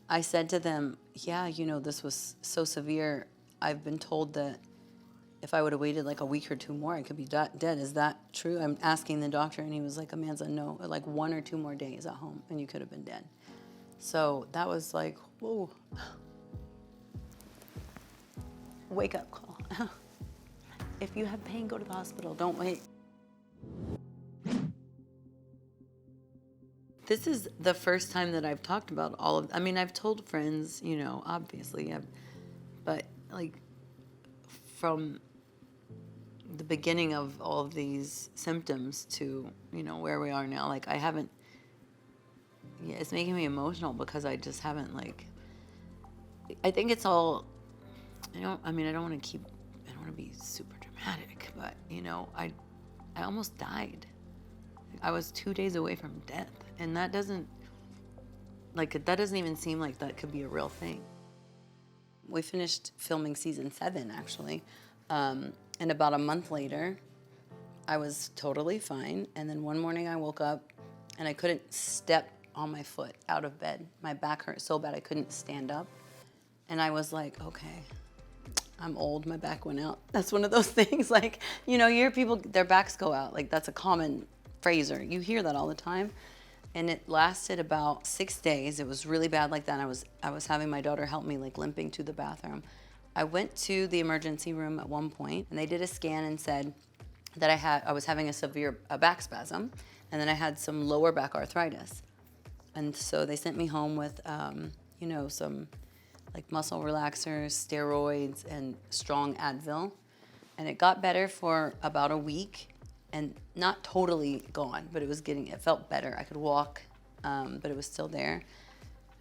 I said to them, yeah, you know, this was so severe. I've been told that if I would have waited like a week or two more, I could be dead. Is that true? I'm asking the doctor, and he was like, Amanza, no, like 1 or 2 more days at home, and you could have been dead. So that was like, whoa. Wake up call. If you have pain, go to the hospital. Don't wait. This is the first time that I've talked about all of, I mean, I've told friends, you know, obviously, but like from the beginning of all of these symptoms to, you know, where we are now, like I haven't, yeah, it's making me emotional because I just haven't like, I think it's all, I don't want to be super dramatic, but you know, I almost died. I was 2 days away from death, and that doesn't even seem like that could be a real thing. We finished filming season 7 actually, and about a month later, I was totally fine. And then one morning I woke up and I couldn't step on my foot out of bed. My back hurt so bad I couldn't stand up. And I was like, okay, I'm old, my back went out. That's one of those things, like, you know, you hear people, their backs go out. Like that's a common phrase, or you hear that all the time. And it lasted about 6 days. It was really bad like that. I was having my daughter help me, like limping to the bathroom. I went to the emergency room at one point, and they did a scan and said that I was having a severe back spasm, and then I had some lower back arthritis. And so they sent me home with, you know, some like muscle relaxers, steroids, and strong Advil. And it got better for about a week, and not totally gone, but it felt better. I could walk, but it was still there.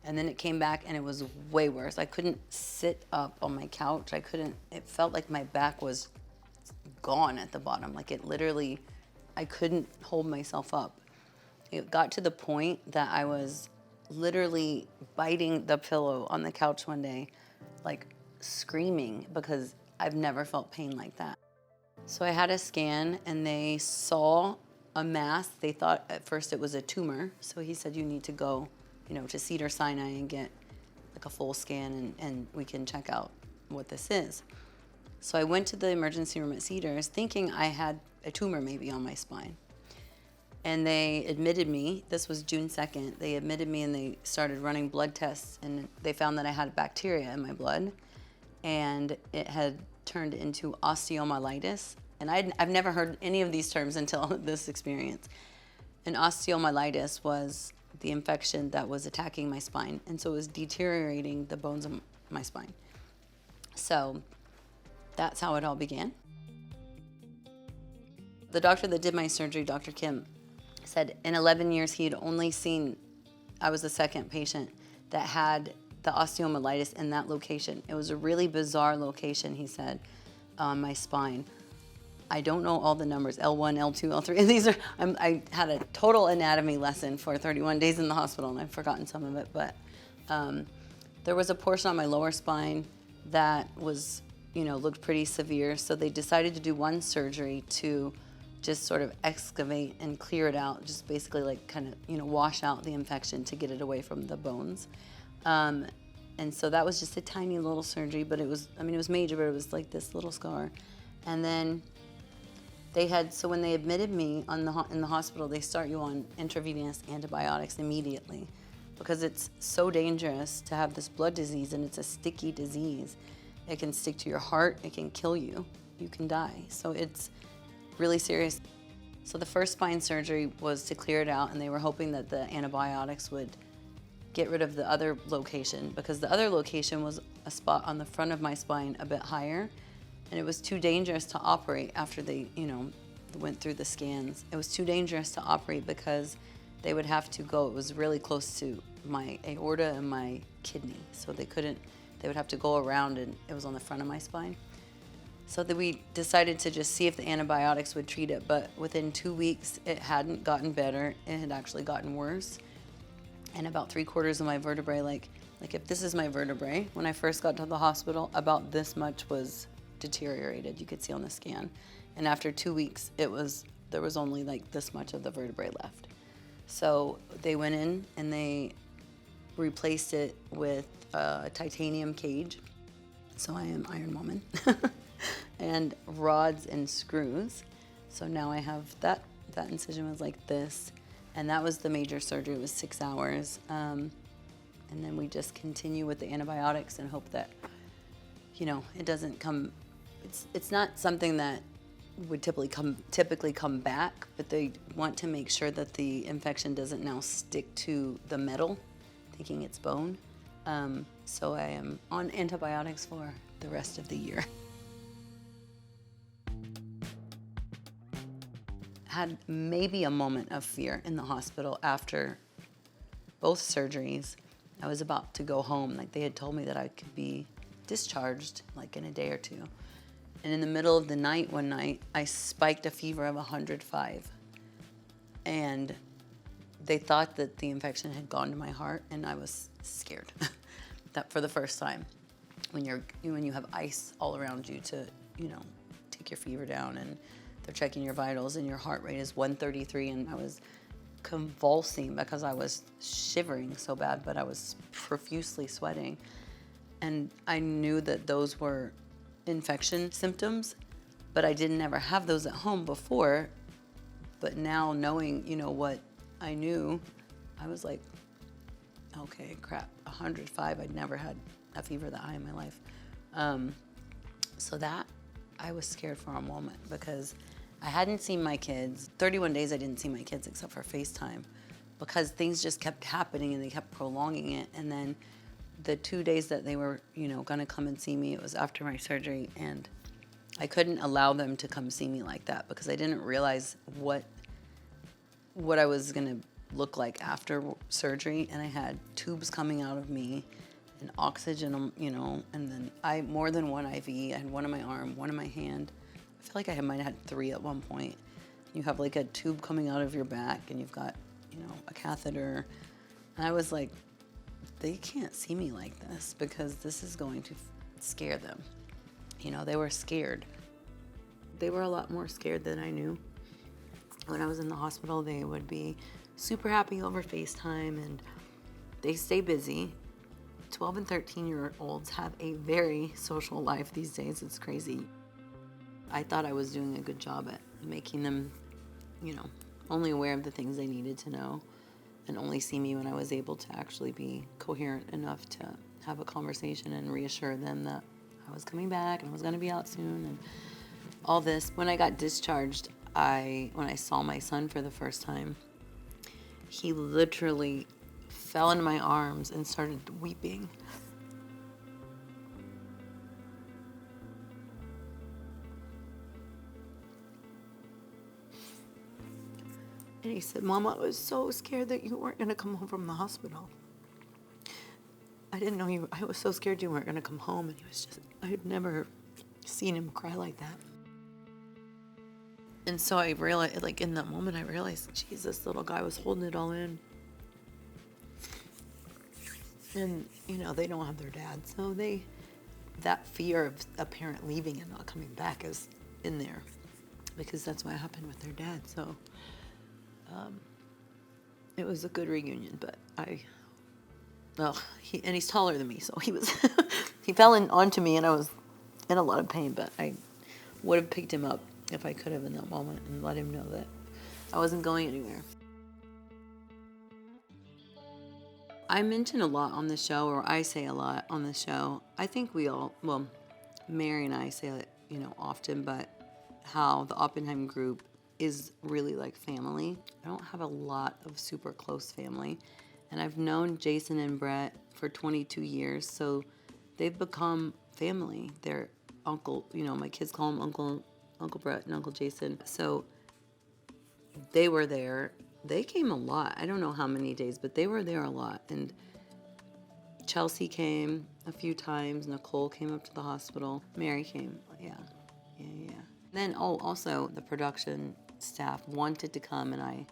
And then it came back and it was way worse. I couldn't sit up on my couch. It felt like my back was gone at the bottom. Like it literally, I couldn't hold myself up. It got to the point that I was literally biting the pillow on the couch one day, like screaming, because I've never felt pain like that. So I had a scan and they saw a mass. They thought at first it was a tumor. So he said, you need to go, you know, to Cedars-Sinai and get like a full scan, and we can check out what this is. So I went to the emergency room at Cedars thinking I had a tumor maybe on my spine. And they admitted me, this was June 2nd, they admitted me and they started running blood tests, and they found that I had bacteria in my blood, and it had turned into osteomyelitis. And I've never heard any of these terms until this experience. And osteomyelitis was the infection that was attacking my spine, and so it was deteriorating the bones of my spine. So that's how it all began. The doctor that did my surgery, Dr. Kim, said in 11 years he had only seen, I was the second patient that had the osteomyelitis in that location. It was a really bizarre location, he said, on my spine. I don't know all the numbers, L1, L2, L3. These are, I had a total anatomy lesson for 31 days in the hospital, and I've forgotten some of it, but there was a portion on my lower spine that was, you know, looked pretty severe. So they decided to do one surgery to just sort of excavate and clear it out, just basically like kind of, you know, wash out the infection to get it away from the bones. And so that was just a tiny little surgery, but it was, I mean, it was major, but it was like this little scar. And then so when they admitted me in the hospital, they start you on intravenous antibiotics immediately, because it's so dangerous to have this blood disease, and it's a sticky disease. It can stick to your heart, it can kill you, you can die. So it's really serious. So the first spine surgery was to clear it out, and they were hoping that the antibiotics would get rid of the other location, because the other location was a spot on the front of my spine a bit higher, and it was too dangerous to operate after they, you know, went through the scans. It was too dangerous to operate because they would have to go, it was really close to my aorta and my kidney, so they would have to go around, and it was on the front of my spine. So that we decided to just see if the antibiotics would treat it, but within 2 weeks, it hadn't gotten better, it had actually gotten worse. And about 3/4 of my vertebrae, like if this is my vertebrae, when I first got to the hospital, about this much was deteriorated, you could see on the scan. And after 2 weeks, there was only like this much of the vertebrae left. So they went in and they replaced it with a titanium cage. So I am Iron Woman. And rods and screws. So now I have that incision was like this. And that was the major surgery. It was 6 hours. And then we just continue with the antibiotics and hope that, it doesn't come, it's not something that would typically come back, but they want to make sure that the infection doesn't now stick to the metal, thinking it's bone. So I am on antibiotics for the rest of the year. Had maybe a moment of fear in the hospital after both surgeries. I was about to go home. Like, they had told me that I could be discharged like in a day or two. And in the middle of the night, one night, I spiked a fever of 105. And they thought that the infection had gone to my heart, and I was scared. That for the first time, when you have ice all around you to, take your fever down, and they're checking your vitals, and your heart rate is 133, and I was convulsing because I was shivering so bad, but I was profusely sweating. And I knew that those were infection symptoms, but I didn't ever have those at home before. But now knowing, what I knew, I was like, okay, crap, 105. I'd never had a fever that high in my life. So that, I was scared for a moment because I hadn't seen my kids. 31 days I didn't see my kids except for FaceTime because things just kept happening and they kept prolonging it. And then the 2 days that they were, gonna come and see me, it was after my surgery, and I couldn't allow them to come see me like that because I didn't realize what I was gonna look like after surgery. And I had tubes coming out of me and oxygen, and then more than one IV. I had one in my arm, one in my hand. I feel like I might have had 3 at one point. You have like a tube coming out of your back, and you've got, a catheter. And I was like, they can't see me like this because this is going to scare them. They were scared. They were a lot more scared than I knew. When I was in the hospital, they would be super happy over FaceTime, and they stay busy. 12 and 13-year-olds have a very social life these days. It's crazy. I thought I was doing a good job at making them, only aware of the things they needed to know and only see me when I was able to actually be coherent enough to have a conversation and reassure them that I was coming back and I was going to be out soon and all this. When I got discharged, when I saw my son for the first time, he literally fell into my arms and started weeping. And he said, "Mama, I was so scared that you weren't going to come home from the hospital. I didn't know I was so scared you weren't going to come home." And I had never seen him cry like that. And so I realized, like in that moment, I realized, geez, this little guy was holding it all in. And, they don't have their dad. So that fear of a parent leaving and not coming back is in there because that's what happened with their dad. So it was a good reunion, but he's taller than me, so he fell onto me, and I was in a lot of pain, but I would have picked him up if I could have in that moment and let him know that I wasn't going anywhere. I mention a lot on the show, or I say a lot on the show. I think Mary and I say it, often, but how the Oppenheim group is really like family. I don't have a lot of super close family, and I've known Jason and Brett for 22 years, so they've become family. They're uncle, my kids call him Uncle Brett and Uncle Jason. So they were there. They came a lot. I don't know how many days, but they were there a lot. And Chelsea came a few times. Nicole came up to the hospital. Mary came. Yeah. Then, also the production staff wanted to come, and I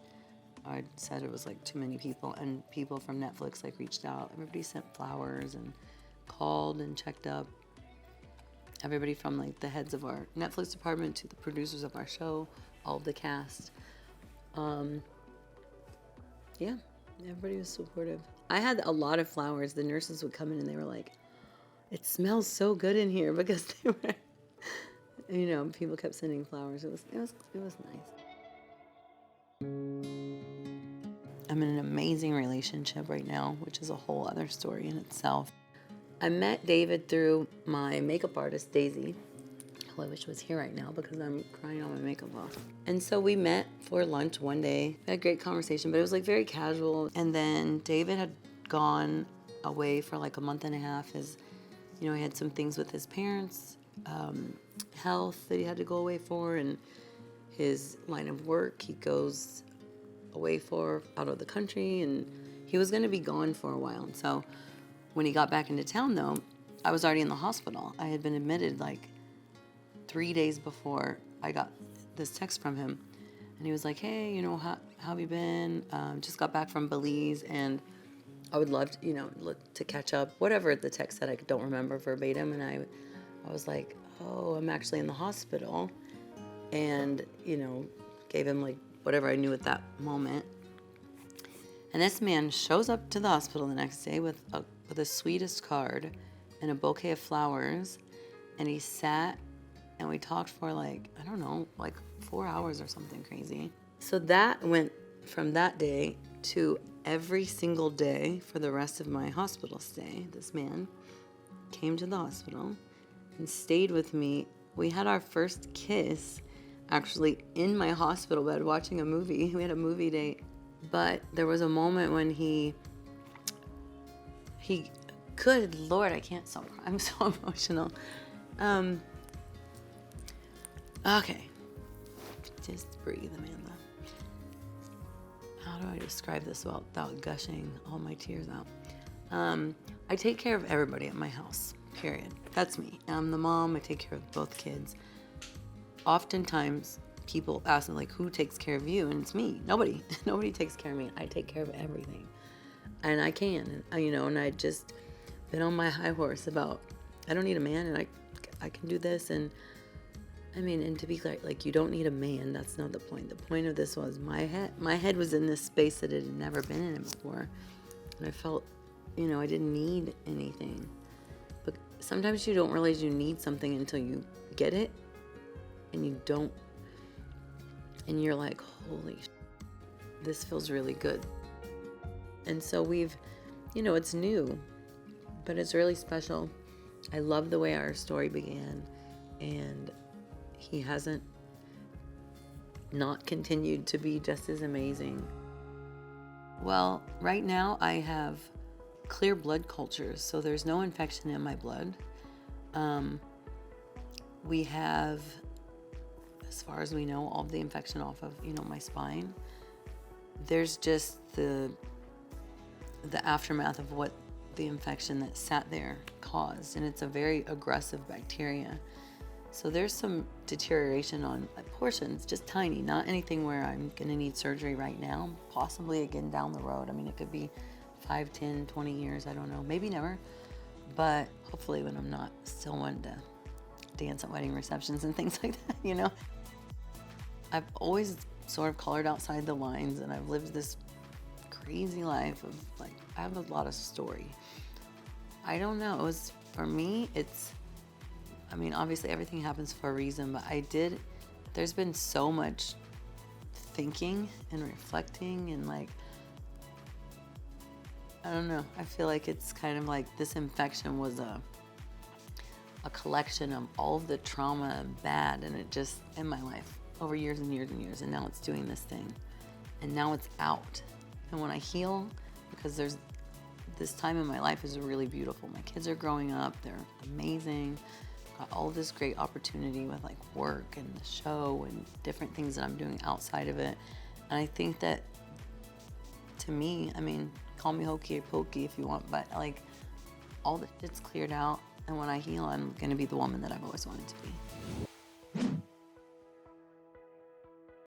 said it was like too many people, and people from Netflix reached out. Everybody sent flowers and called and checked up. Everybody from the heads of our Netflix department to the producers of our show, all of the cast. Yeah, Everybody was supportive. I had a lot of flowers. The nurses would come in and they were like, it smells so good in here, because they were, people kept sending flowers. It was nice. I'm in an amazing relationship right now, which is a whole other story in itself. I met David through my makeup artist, Daisy, who I wish was here right now because I'm crying all my makeup off. And so we met for lunch one day. We had a great conversation, but it was like very casual. And then David had gone away for like a month and a half. He had some things with his parents, health that he had to go away for, and his line of work he goes away for out of the country, and he was going to be gone for a while. And so when he got back into town, though, I was already in the hospital. I had been admitted like 3 days before I got this text from him. And he was like, hey, how have you been? Just got back from Belize, and I would love to catch up. Whatever the text said, I don't remember verbatim. And I was like, oh, I'm actually in the hospital. And, gave him like whatever I knew at that moment. And this man shows up to the hospital the next day with the sweetest card and a bouquet of flowers. And he sat and we talked for like 4 hours or something crazy. So that went from that day to every single day for the rest of my hospital stay. This man came to the hospital and stayed with me. We had our first kiss actually in my hospital bed watching a movie. We had a movie date. But there was a moment when he good Lord, I can't stop crying. I'm so emotional. Okay. Just breathe, Amanda. How do I describe this without gushing all my tears out? I take care of everybody at my house, period. That's me. I'm the mom. I take care of both kids. Oftentimes, people ask me, like, who takes care of you? And it's me. Nobody. Nobody takes care of me. I take care of everything. And I can. And I just been on my high horse about, I don't need a man, and I can do this. And and to be clear, like, you don't need a man. That's not the point. The point of this was my head was in this space that it had never been in before. And I felt, I didn't need anything. But sometimes you don't realize you need something until you get it. And you don't. And you're like, holy, this feels really good. And so we've, it's new, but it's really special. I love the way our story began. And he hasn't not continued to be just as amazing. Well, right now I have clear blood cultures, so there's no infection in my blood. We have, as far as we know, all of the infection off of, my spine. There's just the aftermath of what the infection that sat there caused, and it's a very aggressive bacteria. So there's some deterioration on portions, just tiny, not anything where I'm going to need surgery right now, possibly again down the road. It could be 5, 10, 20 years, I don't know, maybe never, but hopefully when I'm not still wanting to dance at wedding receptions and things like that, I've always sort of colored outside the lines, and I've lived this crazy life of, like, I have a lot of story. I don't know, for me, obviously everything happens for a reason, but there's been so much thinking and reflecting, and like, I don't know, I feel like it's kind of like this infection was a collection of all of the trauma and bad, and it just, in my life, over years and years and years, and now it's doing this thing, and now it's out. And when I heal, because this time in my life is really beautiful. My kids are growing up, they're amazing. Got all this great opportunity with like work and the show and different things that I'm doing outside of it. And I think that, to me, call me hokey or pokey if you want, but like, all the shit's cleared out, and when I heal, I'm gonna be the woman that I've always wanted to be.